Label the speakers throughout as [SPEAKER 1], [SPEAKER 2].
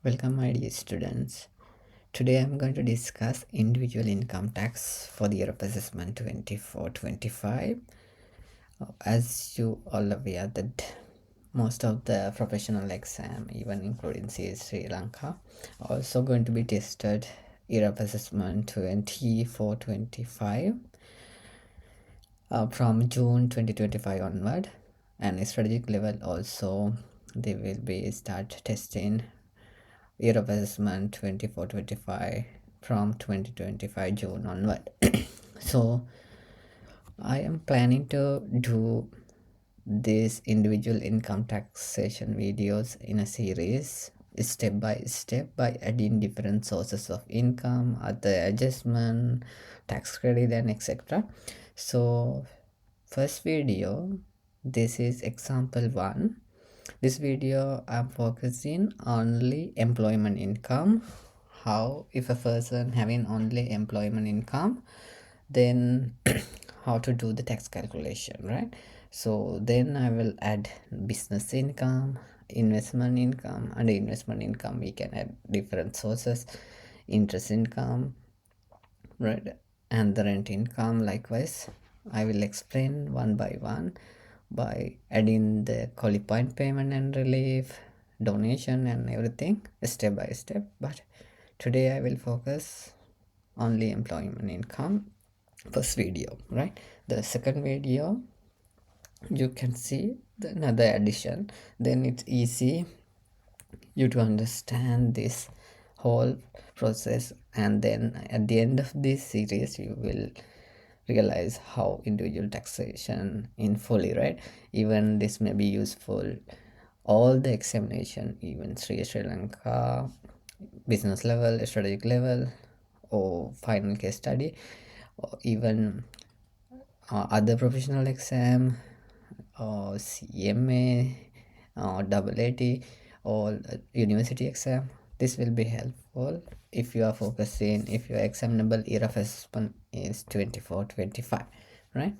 [SPEAKER 1] Welcome, my dear students. Today I'm going to discuss individual income tax for the year of assessment 24-25. As you all aware that most of the professional exam, even including Sri Lanka, are also going to be tested year of assessment 24-25 from June 2025 onward, and strategic level also they will be start testing year of assessment 24-25 from 2025 June onward. So I am planning to do these individual income taxation videos in a series step by step by adding different sources of income, other adjustment, tax credit, and etc. So first video, this is example 1. This video I'm focusing only employment income. How if a person having only employment income, then how to do the tax calculation, right? So then I will add business income, investment income. Under investment income we can add different sources, interest income, right, and the rent income. Likewise, I will explain one by one by adding the qualifying payment and relief, donation, and everything step by step. But today I will focus only employment income. First video, right? The second video, you can see another addition. Then it's easy you to understand this whole process, and then at the end of this series you will realize how individual taxation in fully, right? Even this may be useful all the examination, even Sri Lanka business level, strategic level, or final case study, or even other professional exam, or CMA, or AAT, or university exam. This will be helpful if you are focusing, if your examinable year of assessment is 24-25, right?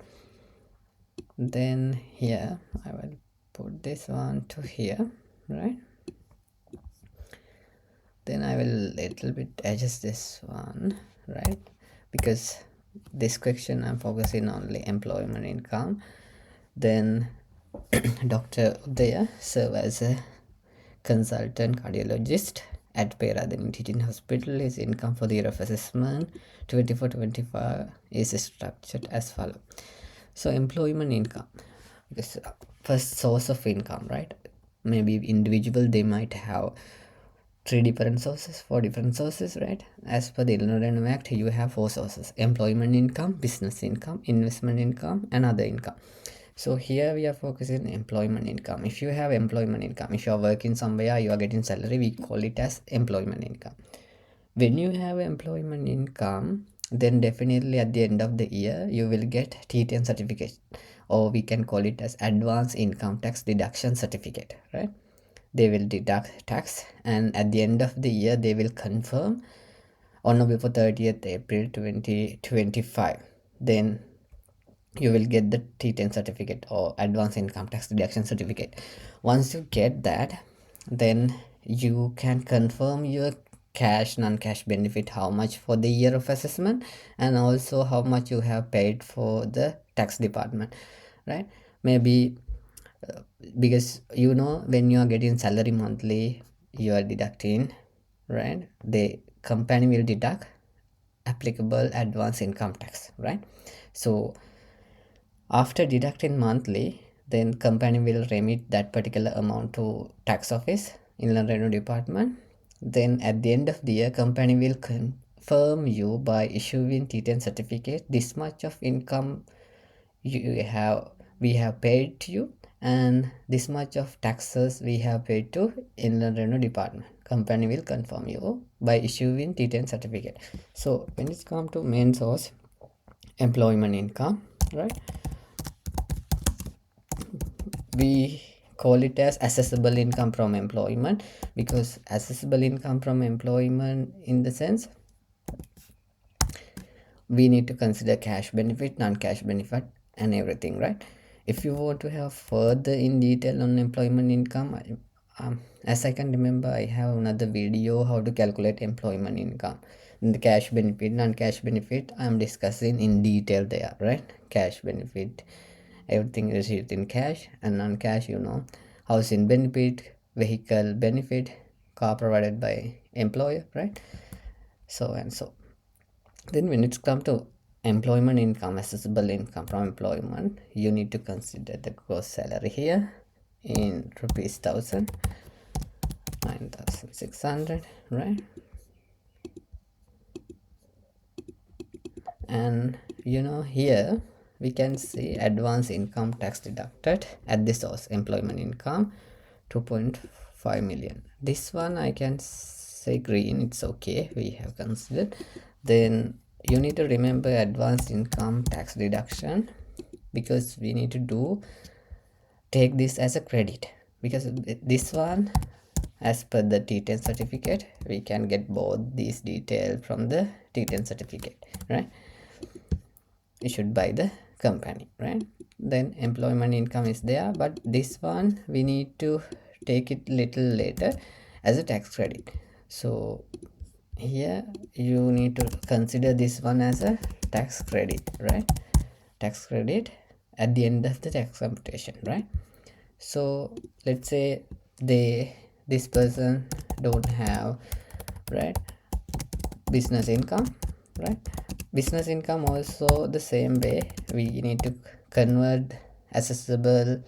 [SPEAKER 1] Then here I will put this one to here, right? Then I will little bit adjust this one, right? Because this question I'm focusing only employment income. Then Dr. Udaya serve as a consultant cardiologist at Peradeniya Teaching Hospital. His income for the year of assessment 24-25 is structured as follows. So employment income, because first source of income, right? Maybe individual they might have 3 different sources, 4 different sources, right? As per the Illinois Revenue Act, you have 4 sources: employment income, business income, investment income, and other income. So here we are focusing employment income. If you have employment income, if you are working somewhere, you are getting salary, we call it as employment income. When you have employment income, then definitely at the end of the year you will get T10 certificate, or we can call it as advanced income tax deduction certificate, right? They will deduct tax, and at the end of the year they will confirm on or before 30th April 2025. Then you will get the T10 certificate, or advanced income tax deduction certificate. Once you get that, then you can confirm your cash non-cash benefit, how much for the year of assessment, and also how much you have paid for the tax department, right? Maybe because when you are getting salary monthly, you are deducting, right? The company will deduct applicable advanced income tax, right? So after deducting monthly, then company will remit that particular amount to tax office, Inland Revenue Department. Then at the end of the year, company will confirm you by issuing T10 certificate. This much of income we have paid to you, and this much of taxes we have paid to Inland Revenue Department. Company will confirm you by issuing T10 certificate. So when it's come to main source, employment income, right? We call it as assessable income from employment, because assessable income from employment, in the sense we need to consider cash benefit, non-cash benefit, and everything, right? If you want to have further in detail on employment income, as I can remember, I have another video how to calculate employment income. In the cash benefit, non-cash benefit, I'm discussing in detail there, right? Cash benefit, everything received in cash, and non-cash, housing benefit, vehicle benefit, car provided by employer, right? So and so. Then when it's come to employment income, accessible income from employment, you need to consider the gross salary here in rupees 1000, 9600, right? And here we can see advance income tax deducted at the source, employment income 2.5 million. This one I can say green, it's okay, we have considered. Then you need to remember advanced income tax deduction, because we need to take this as a credit, because this one, as per the T10 certificate, we can get both these details from the T10 certificate, right? Issued by the company, right? Then employment income is there, but this one we need to take it little later as a tax credit. So here you need to consider this one as a tax credit, right? Tax credit at the end of the tax computation, right? So let's say this person don't have, right, business income, right? Business income also the same way, we need to convert accessible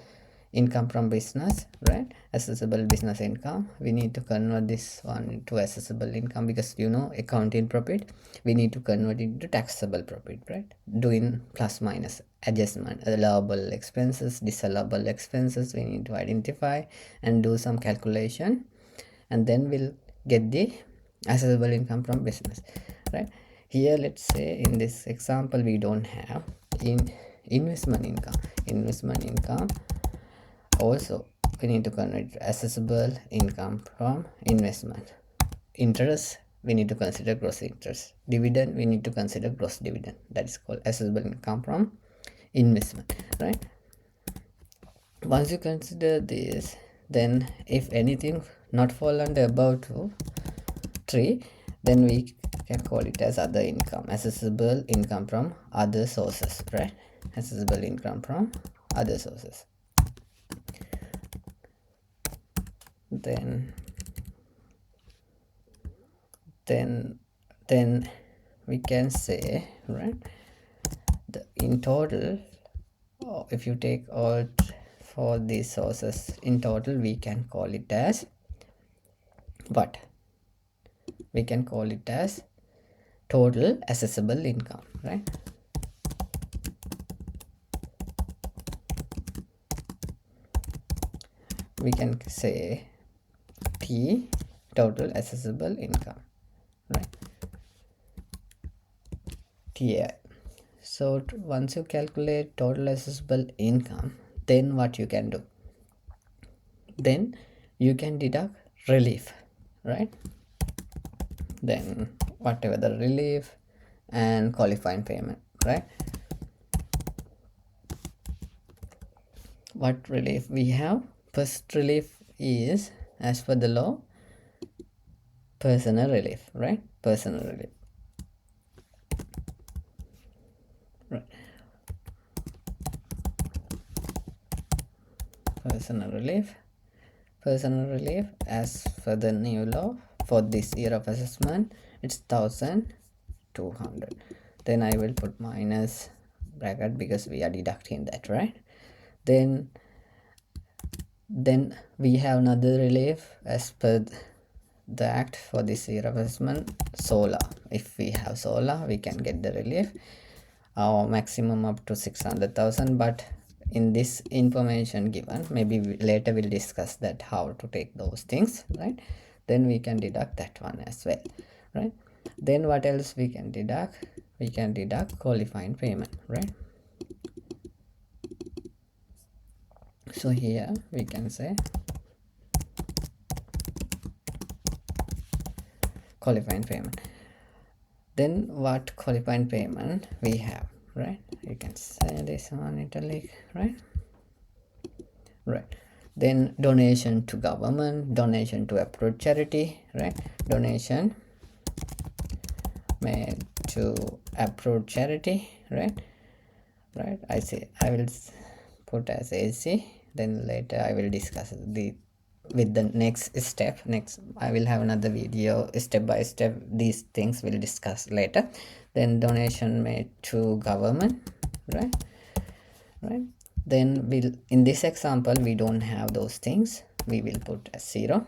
[SPEAKER 1] income from business, right? Accessible business income, we need to convert this one to accessible income, because accounting profit, we need to convert it to taxable profit, right? Doing plus minus adjustment, allowable expenses, disallowable expenses, we need to identify and do some calculation, and then we'll get the accessible income from business, right? Here let's say in this example we don't have investment income. Also we need to convert accessible income from investment. Interest, we need to consider gross interest. Dividend, we need to consider gross dividend. That is called accessible income from investment, right? Once you consider this, then if anything not fall under above two, three, then we can call it as other income, accessible income from other sources, right? Accessible income from other sources. Then we can say, right, in total, if you take all for these sources in total, we can call it as what? We can call it as total accessible income, right? We can say T, total accessible income, right? TAI. So once you calculate total accessible income, then what you can do? Then you can deduct relief, right? Then whatever the relief and qualifying payment, right? What relief we have? First relief is, as per the law, personal relief, right? Personal relief, right? Personal relief as per the new law for this year of assessment, it's 1200. Then I will put minus bracket because we are deducting that, right? Then we have another relief as per the act for this year of assessment, solar. If we have solar, we can get the relief, our maximum up to 600,000. But in this information given, maybe later we'll discuss that how to take those things, right? Then we can deduct that one as well, right? Then what else we can deduct? We can deduct qualifying payment, right? So here we can say qualifying payment. Then what qualifying payment we have, right? You can say this one italic, right? Then donation to government, donation to approved charity, right? Donation made to approved charity, right? I say I will put as AC, then later I will discuss the with the next step. Next I will have another video step by step, these things will discuss later. Then donation made to government, right? Then we'll, in this example we don't have those things, we will put as 0,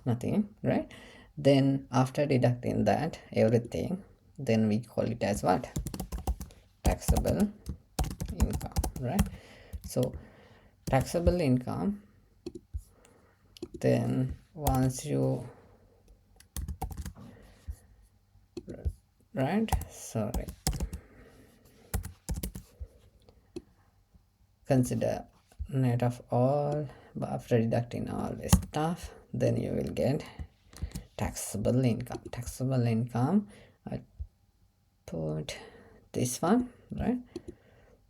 [SPEAKER 1] nothing, right? Then after deducting that everything, then we call it as what? Taxable income, right? So taxable income, then once you, right, sorry, consider net of all, but after deducting all this stuff, then you will get taxable income. Taxable income, I put this one, right?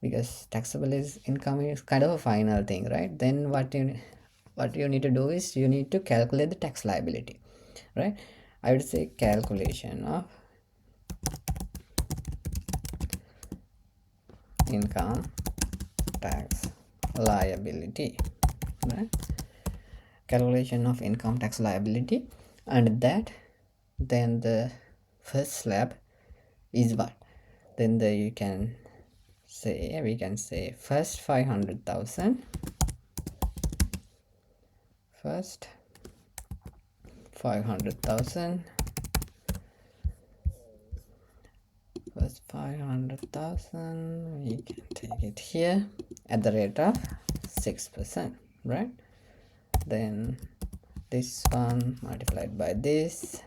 [SPEAKER 1] Because taxable is income is kind of a final thing, right? Then what you need to do is you need to calculate the tax liability, right? I would say calculation of income tax liability, right? Calculation of income tax liability, and that, then the first slab is what? Then you can say, we can say first 500,000, first 500,000, first 500,000, we can take it here at the rate of 6%, right? Then this one multiplied by this,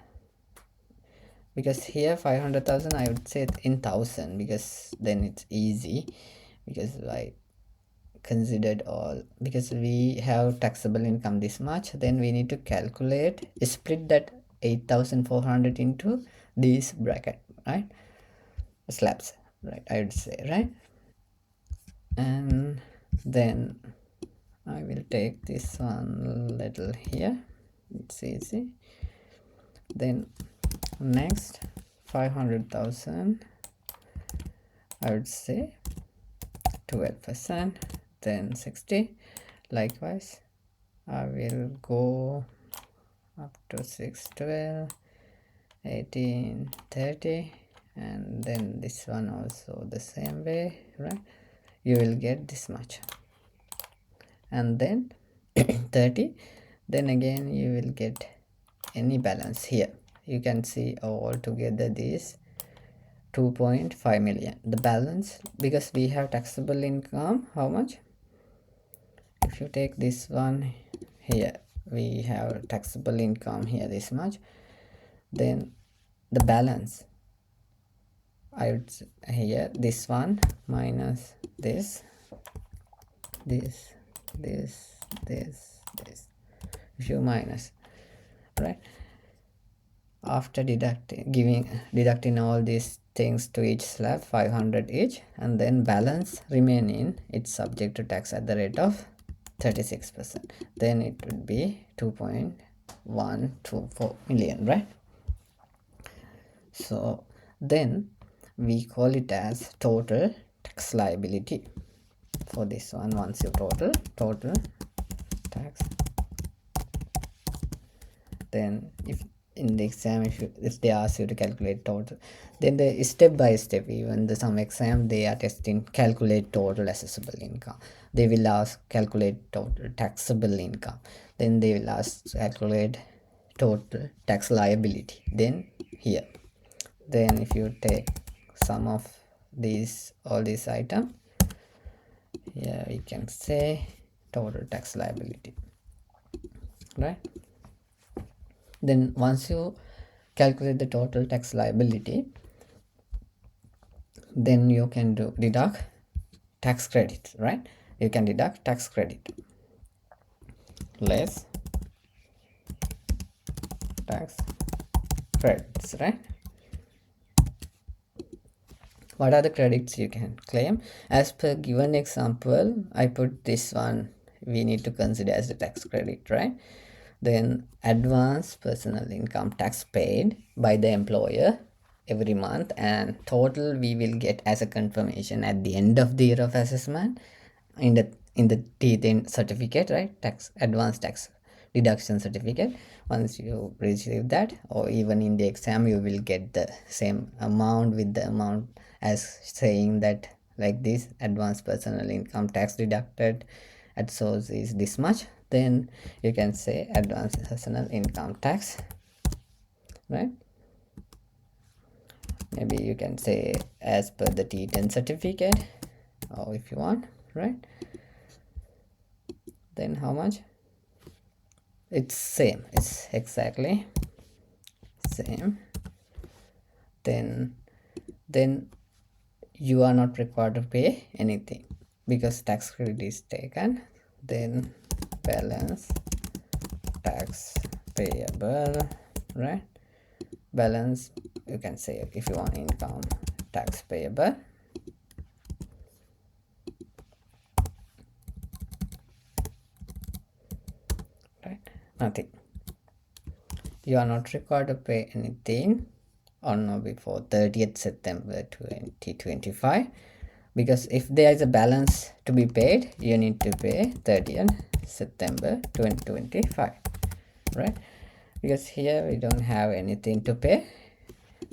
[SPEAKER 1] because here 500,000 I would say in 1000, because then it's easy, because I considered all, because we have taxable income this much, then we need to calculate, split that 8,400 into this bracket, right? Slabs, right, I would say, right? And then I will take this one little here, it's easy. Then next 500,000, I would say 12%, then 60. Likewise I will go up to 6, 12, 18, 30, and then this one also the same way, right? You will get this much, and then 30, then again you will get any balance here. You can see all together this 2.5 million, the balance, because we have taxable income how much? If you take this one here, we have taxable income here this much, then the balance, I would say here this one minus this, this, if you minus, right? After deducting all these things to each slab, 500 each, and then balance remaining, it's subject to tax at the rate of 36%, then it would be 2.124 million, right? So then we call it as total tax liability for this one. Once you total tax, then if in the exam, if they ask you to calculate total, then the step by step, even some exam they are testing calculate total assessable income, they will ask calculate total taxable income, then they will ask calculate total tax liability, then here, then if you take sum of these all these items, here we can say total tax liability, right? Then once you calculate the total tax liability, then you can deduct tax credit, right? You can deduct tax credit less tax credits, right? What are the credits you can claim? As per given example, I put this one we need to consider as a tax credit, right? Then advance personal income tax paid by the employer every month, and total we will get as a confirmation at the end of the year of assessment in the T10 certificate, right? Tax advance tax deduction certificate. Once you receive that, or even in the exam, you will get the same amount with the amount as saying that like this advanced personal income tax deducted at source is this much. Then you can say advanced personal income tax, right? Maybe you can say as per the T10 certificate, or if you want, right? Then how much? It's same, it's exactly same. Then you are not required to pay anything because tax credit is taken. Then balance tax payable, right? Balance, you can say if you want income tax payable, right? Nothing. You are not required to pay anything on or before 30th September 2025, because if there is a balance to be paid, you need to pay 30th September 2025, right? Because here we don't have anything to pay,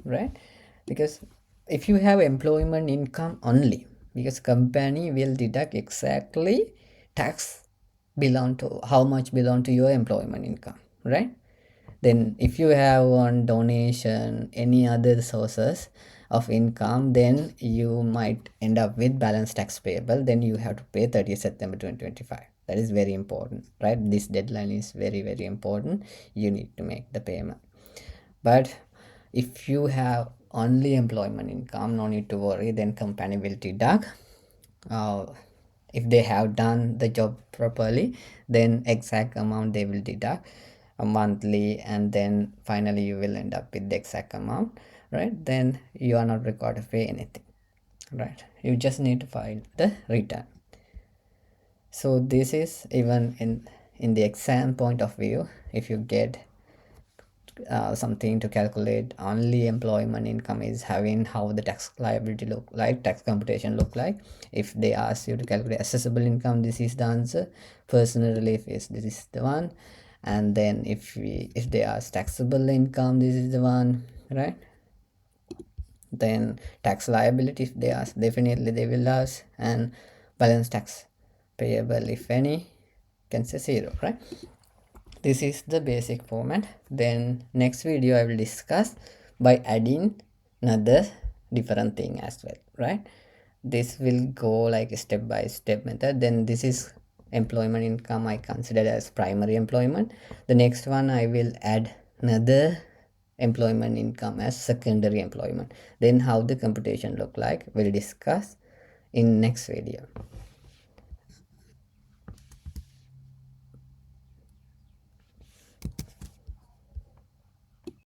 [SPEAKER 1] right? Because if you have employment income only, because company will deduct exactly tax belong to how much belong to your employment income, right? Then if you have one donation, any other sources of income, then you might end up with balance tax payable. Then you have to pay 30th September 2025. That is very important, right? This deadline is very, very important. You need to make the payment. But if you have only employment income, no need to worry, then company will deduct. If they have done the job properly, then exact amount they will deduct monthly, and then finally you will end up with the exact amount, right? Then you are not required to pay anything, right? You just need to file the return. So this is even in the exam point of view, if you get something to calculate only employment income is having how the tax liability look like, tax computation look like. If they ask you to calculate assessable income, this is the answer. Personal relief is this is the one. And then if they ask taxable income, this is the one, right? Then tax liability, if they ask, definitely they will ask. And balance tax payable, if any, can say 0, right? This is the basic format. Then next video I will discuss by adding another different thing as well, right? This will go like step by step method. Then this is employment income I consider as primary employment. The next one I will add another employment income as secondary employment. Then how the computation look like we'll discuss in next video.